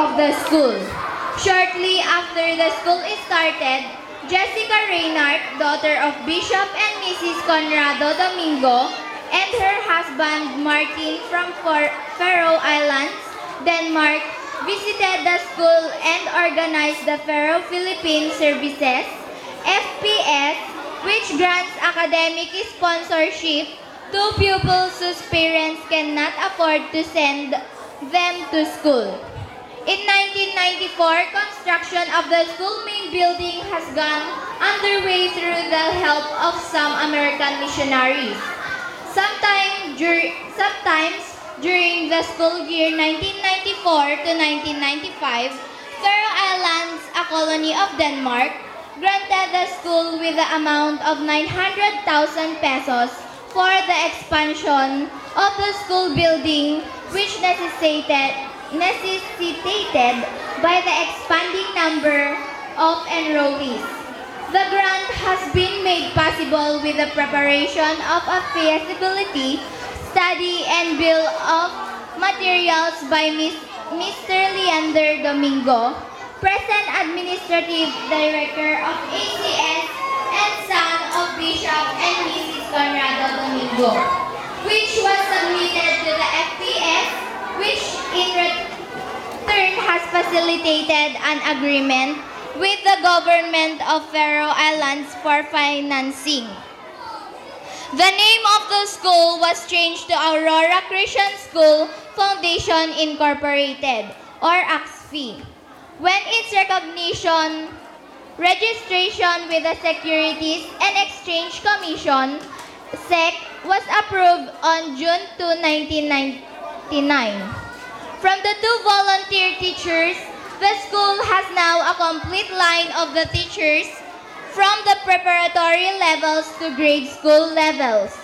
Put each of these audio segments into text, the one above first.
of the school. Shortly after the school is started, Jessica Reynard, daughter of Bishop and Mrs. Conrado Domingo, and her husband Martin from Faroe Islands, Denmark, visited the school and organized the Faroe Philippine Services, FPS, which grants academic sponsorship to pupils whose parents cannot afford to send them to school. In 1994, construction of the school main building has gone underway through the help of some American missionaries. Sometimes during the school year 1994 to 1995, Faroe Islands, a colony of Denmark, granted the school with the amount of 900,000 pesos for the expansion of the school building, which necessitated by the expanding number of enrollees. The grant has been made possible with the preparation of a feasibility study and bill of materials by Mr. Leander Domingo, present Administrative Director of ACS and son of Bishop and Mrs. Conrado Domingo, which was submitted to the FPS, which in return has facilitated an agreement with the government of Faroe Islands for financing. The name of the school was changed to Aurora Christian School Foundation Incorporated, or AXFI, when its registration with the Securities and Exchange Commission, SEC, was approved on June 2, 1999. From the 2 volunteer teachers, the school has now a complete line of the teachers from the preparatory levels to grade school levels.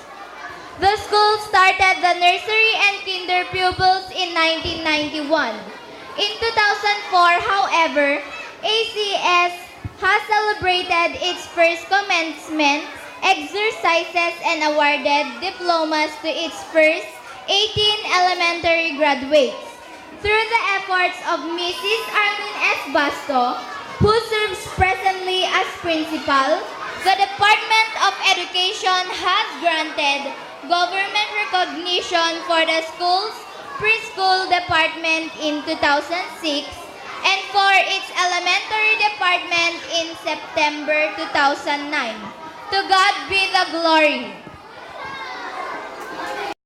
The school started the nursery and kinder pupils in 1991. In 2004, however, ACS has celebrated its first commencement exercises and awarded diplomas to its first 18 elementary graduates. Through the efforts of Mrs. Arlene S. Basto, who serves presently as principal, the Department of Education has granted government recognition for the school's preschool department in 2006 and for its elementary department in September 2009. To God be the glory.